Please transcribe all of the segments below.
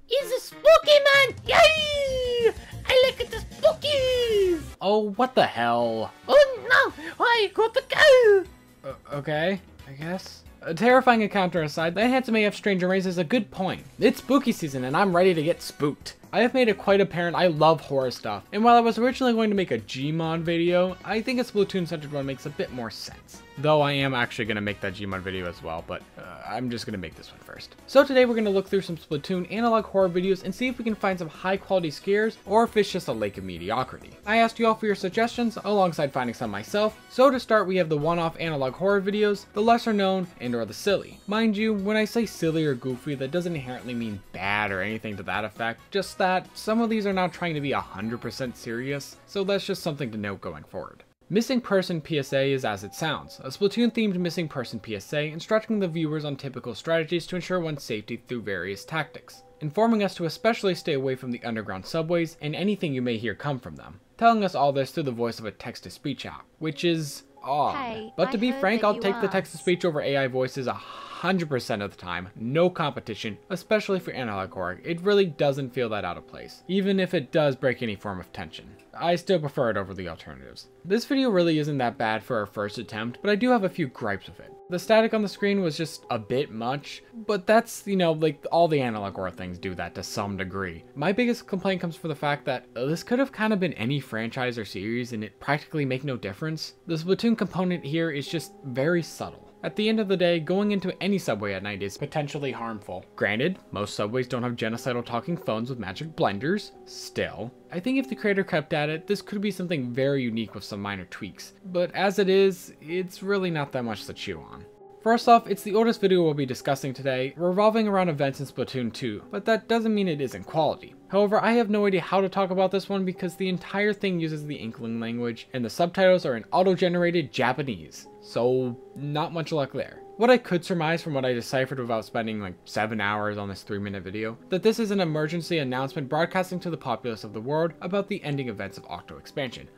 It's a spooky man! Yay! I like it spooky! Oh, what the hell? Oh no! I got to go! Okay, I guess. A terrifying encounter aside, that handsome AF stranger raises a good point. It's spooky season and I'm ready to get spooked. I have made it quite apparent I love horror stuff, and while I was originally going to make a Gmod video, I think a Splatoon centered one makes a bit more sense. Though I am actually going to make that Gmod video as well, but I'm just going to make this one first. So today we're going to look through some Splatoon analog horror videos and see if we can find some high quality scares, or if it's just a lake of mediocrity. I asked you all for your suggestions alongside finding some myself, so to start we have the one-off analog horror videos, the lesser known, and or the silly. Mind you, when I say silly or goofy, that doesn't inherently mean bad or anything to that effect, just that some of these are not trying to be 100% serious, so that's just something to note going forward. Missing Person PSA is as it sounds, a Splatoon-themed Missing Person PSA instructing the viewers on typical strategies to ensure one's safety through various tactics, informing us to especially stay away from the underground subways and anything you may hear come from them, telling us all this through the voice of a text-to-speech app, which is odd. Hey, but to be frank, I'll take the asked. text-to-speech over AI voices 100% of the time, no competition, especially for analog horror. It really doesn't feel that out of place, even if it does break any form of tension. I still prefer it over the alternatives. This video really isn't that bad for our first attempt, but I do have a few gripes with it. The static on the screen was just a bit much, but that's, you know, like all the analog horror things do that to some degree. My biggest complaint comes from the fact that this could have kind of been any franchise or series and it practically make no difference. The Splatoon component here is just very subtle. At the end of the day, going into any subway at night is potentially harmful. Granted, most subways don't have genocidal talking phones with magic blenders. Still, I think if the creator kept at it, this could be something very unique with some minor tweaks. But as it is, it's really not that much to chew on. First off, it's the oldest video we'll be discussing today, revolving around events in Splatoon 2, but that doesn't mean it isn't quality. However, I have no idea how to talk about this one because the entire thing uses the Inkling language, and the subtitles are in auto-generated Japanese, so not much luck there. What I could surmise from what I deciphered without spending like 7 hours on this 3-minute video, that this is an emergency announcement broadcasting to the populace of the world about the ending events of Octo Expansion.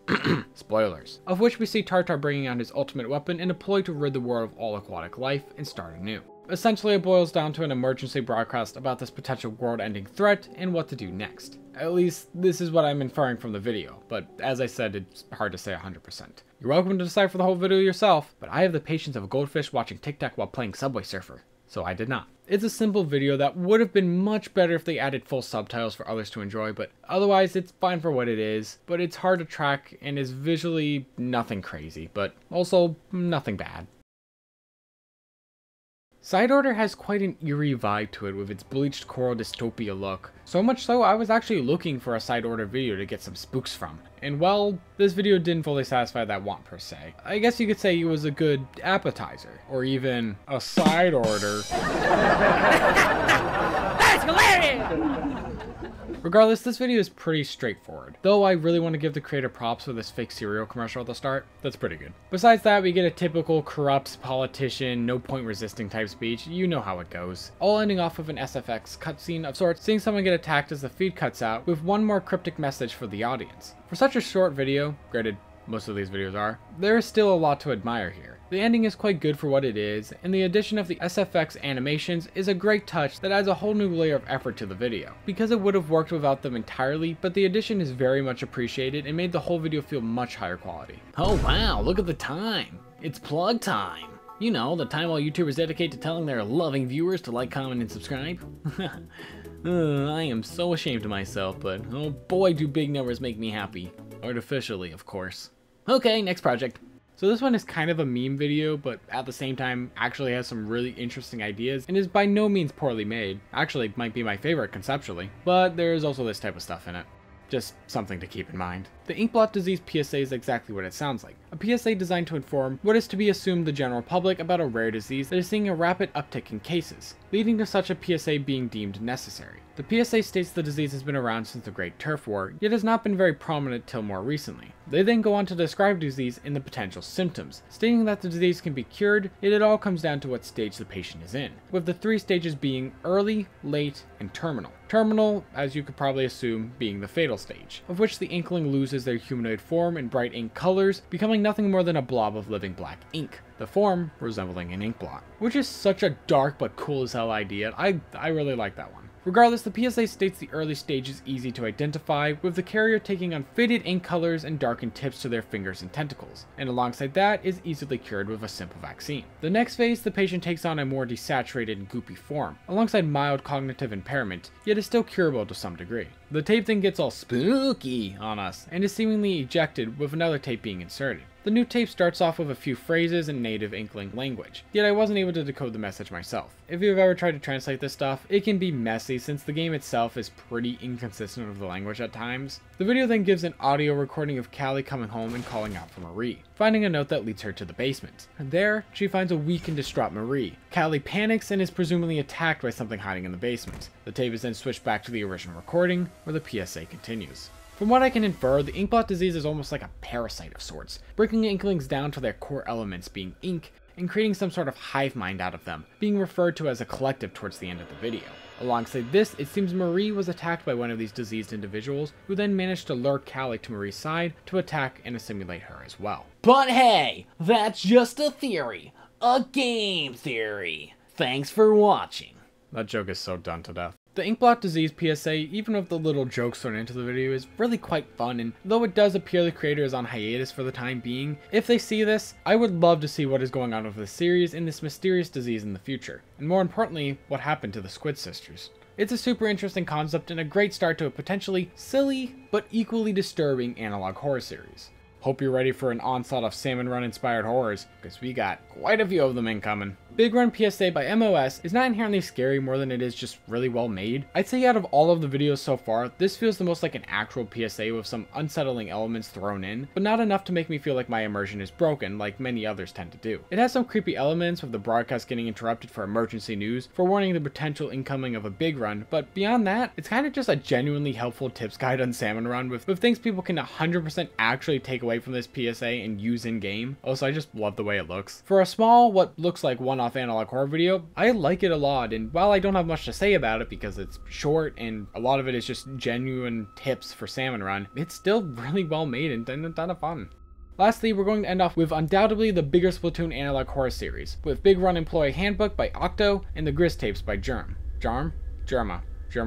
Spoilers. Of which we see Tartar bringing out his ultimate weapon and deploy to rid the world of all aquatic life and start anew. Essentially, it boils down to an emergency broadcast about this potential world-ending threat and what to do next. At least, this is what I'm inferring from the video, but as I said, it's hard to say 100%. You're welcome to decide for the whole video yourself, but I have the patience of a goldfish watching Tic Tac while playing Subway Surfer, so I did not. It's a simple video that would have been much better if they added full subtitles for others to enjoy, but otherwise it's fine for what it is, but it's hard to track and is visually nothing crazy, but also nothing bad. Side Order has quite an eerie vibe to it with its bleached coral dystopia look, so much so I was actually looking for a Side Order video to get some spooks from. And well, this video didn't fully satisfy that want per se. I guess you could say it was a good appetizer, or even a side order. That's hilarious! Regardless, this video is pretty straightforward, though I really want to give the creator props for this fake cereal commercial at the start. That's pretty good. Besides that, we get a typical corrupt politician, no point resisting type speech. You know how it goes. All ending off with an SFX cutscene of sorts, seeing someone get attacked as the feed cuts out, with one more cryptic message for the audience. For such a short video, granted most of these videos are, there is still a lot to admire here. The ending is quite good for what it is, and the addition of the SFX animations is a great touch that adds a whole new layer of effort to the video. Because it would have worked without them entirely, but the addition is very much appreciated and made the whole video feel much higher quality. Oh wow, look at the time. It's plug time. You know, the time all YouTubers dedicate to telling their loving viewers to like, comment, and subscribe. I am so ashamed of myself, but oh boy do big numbers make me happy. Artificially, of course. Okay, next project. So this one is kind of a meme video, but at the same time actually has some really interesting ideas and is by no means poorly made. Actually might be my favorite conceptually, but there is also this type of stuff in it. Just something to keep in mind. The Inkblot disease PSA is exactly what it sounds like. A PSA designed to inform what is to be assumed the general public about a rare disease that is seeing a rapid uptick in cases, leading to such a PSA being deemed necessary. The PSA states the disease has been around since the Great Turf War, yet has not been very prominent till more recently. They then go on to describe disease and the potential symptoms, stating that the disease can be cured, yet it all comes down to what stage the patient is in, with the 3 stages being early, late, and terminal. Terminal, as you could probably assume, being the fatal stage, of which the Inkling loses their humanoid form in bright ink colors, becoming nothing more than a blob of living black ink, the form resembling an ink blot. Which is such a dark but cool as hell idea. I really like that one. Regardless, the PSA states the early stage is easy to identify, with the carrier taking on faded ink colors and darkened tips to their fingers and tentacles, and alongside that is easily cured with a simple vaccine. The next phase, the patient takes on a more desaturated and goopy form, alongside mild cognitive impairment, yet is still curable to some degree. The tape then gets all spooky on us, and is seemingly ejected with another tape being inserted. The new tape starts off with a few phrases in native Inkling language, yet I wasn't able to decode the message myself. If you've ever tried to translate this stuff, it can be messy since the game itself is pretty inconsistent with the language at times. The video then gives an audio recording of Callie coming home and calling out for Marie, finding a note that leads her to the basement. And there, she finds a weak and distraught Marie. Callie panics and is presumably attacked by something hiding in the basement. The tape is then switched back to the original recording, where the PSA continues. From what I can infer, the inkblot disease is almost like a parasite of sorts, breaking Inklings down to their core elements being ink, and creating some sort of hive mind out of them, being referred to as a collective towards the end of the video. Alongside this, it seems Marie was attacked by one of these diseased individuals, who then managed to lure Callie to Marie's side to attack and assimilate her as well. But hey, that's just a theory. A game theory. Thanks for watching. That joke is so done to death. The inkblot disease PSA, even with the little jokes thrown into the video, is really quite fun, and though it does appear the creator is on hiatus for the time being, if they see this, I would love to see what is going on with this series and this mysterious disease in the future, and more importantly, what happened to the Squid Sisters. It's a super interesting concept and a great start to a potentially silly, but equally disturbing analog horror series. Hope you're ready for an onslaught of Salmon Run inspired horrors, because we got quite a few of them incoming. Big Run PSA by MOS is not inherently scary more than it is just really well made. I'd say out of all of the videos so far, this feels the most like an actual PSA with some unsettling elements thrown in, but not enough to make me feel like my immersion is broken like many others tend to do. It has some creepy elements with the broadcast getting interrupted for emergency news, forewarning the potential incoming of a big run, but beyond that, it's kind of just a genuinely helpful tips guide on Salmon Run with things people can 100% actually take away from this PSA and use in game. Also, I just love the way it looks. For a small, what looks like one-off analog horror video, I like it a lot, and while I don't have much to say about it because it's short and a lot of it is just genuine tips for Salmon Run, it's still really well made and a ton of fun. Lastly, we're going to end off with undoubtedly the bigger Splatoon analog horror series, with Big Run Employee Handbook by Octo and the Gris tapes by Germa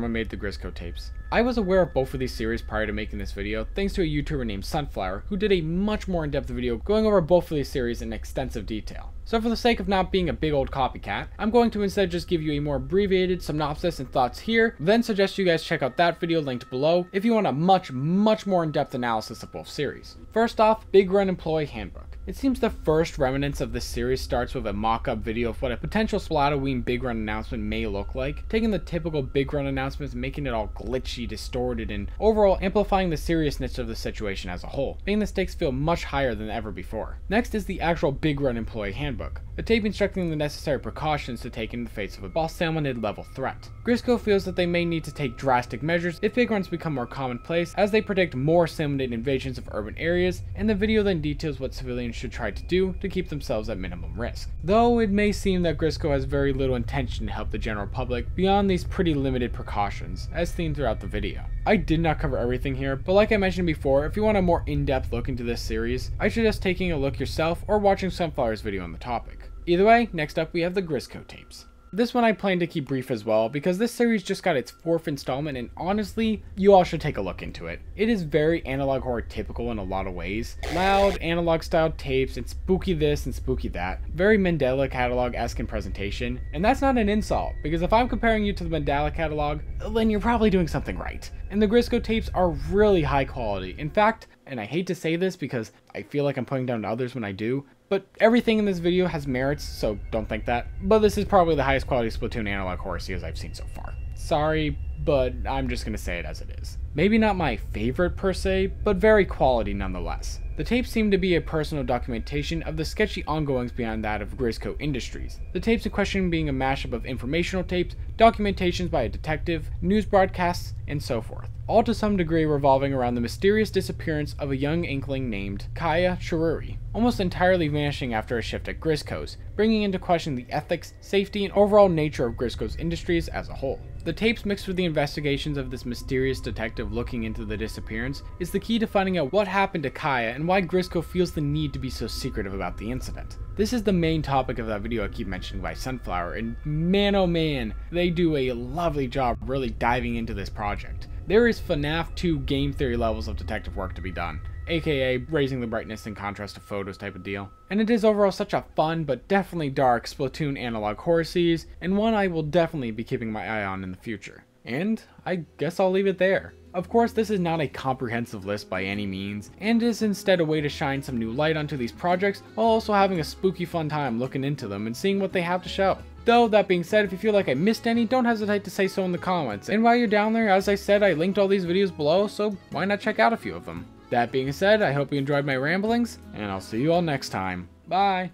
made the Grisco tapes. I was aware of both of these series prior to making this video, thanks to a YouTuber named Sunflower, who did a much more in-depth video going over both of these series in extensive detail. So for the sake of not being a big old copycat, I'm going to instead just give you a more abbreviated synopsis and thoughts here, then suggest you guys check out that video linked below if you want a much more in-depth analysis of both series. First off, Big Run Employee Handbook. It seems the first remnants of this series starts with a mock-up video of what a potential Splatoon Big Run announcement may look like, taking the typical Big Run announcements and making it all glitchy, distorted, and overall amplifying the seriousness of the situation as a whole, making the stakes feel much higher than ever before. Next is the actual Big Run Employee Handbook, a tape instructing the necessary precautions to take in the face of a boss salmonid level threat. Grisco feels that they may need to take drastic measures if big runs become more commonplace, as they predict more salmonid invasions of urban areas, and the video then details what civilians should try to do to keep themselves at minimum risk. Though it may seem that Grisco has very little intention to help the general public beyond these pretty limited precautions, as seen throughout the video. I did not cover everything here, but like I mentioned before, if you want a more in-depth look into this series, I suggest taking a look yourself or watching Sunflower's video on the topic. Either way, next up we have the Grisco tapes. This one I plan to keep brief as well, because this series just got its 4th installment, and honestly, you all should take a look into it. It is very analog horror typical in a lot of ways. Loud, analog style tapes, and spooky this and spooky that. Very Mandela catalog-esque in presentation, and that's not an insult, because if I'm comparing you to the Mandela catalog, then you're probably doing something right. And the Grisco tapes are really high quality. In fact, and I hate to say this because I feel like I'm putting down others when I do, but everything in this video has merits, so don't think that. But this is probably the highest quality Splatoon analog horror series I've seen so far. Sorry, but I'm just gonna say it as it is. Maybe not my favorite per se, but very quality nonetheless. The tapes seem to be a personal documentation of the sketchy ongoings beyond that of Grisco Industries. The tapes in question being a mashup of informational tapes, documentations by a detective, news broadcasts, and so forth. All to some degree revolving around the mysterious disappearance of a young inkling named Kaya Shiruri, almost entirely vanishing after a shift at Grisco's, bringing into question the ethics, safety, and overall nature of Grisco's Industries as a whole. The tapes mixed with the investigations of this mysterious detective looking into the disappearance is the key to finding out what happened to Kaya and why Grisco feels the need to be so secretive about the incident. This is the main topic of that video I keep mentioning by Sunflower, and man oh man, they do a lovely job really diving into this project. There is FNAF 2 game theory levels of detective work to be done, aka raising the brightness and contrast of photos type of deal. And it is overall such a fun but definitely dark Splatoon analog horror series, and one I will definitely be keeping my eye on in the future. And I guess I'll leave it there. Of course, this is not a comprehensive list by any means, and is instead a way to shine some new light onto these projects while also having a spooky fun time looking into them and seeing what they have to show. Though, that being said, if you feel like I missed any, don't hesitate to say so in the comments. And while you're down there, as I said, I linked all these videos below, so why not check out a few of them. That being said, I hope you enjoyed my ramblings, and I'll see you all next time. Bye!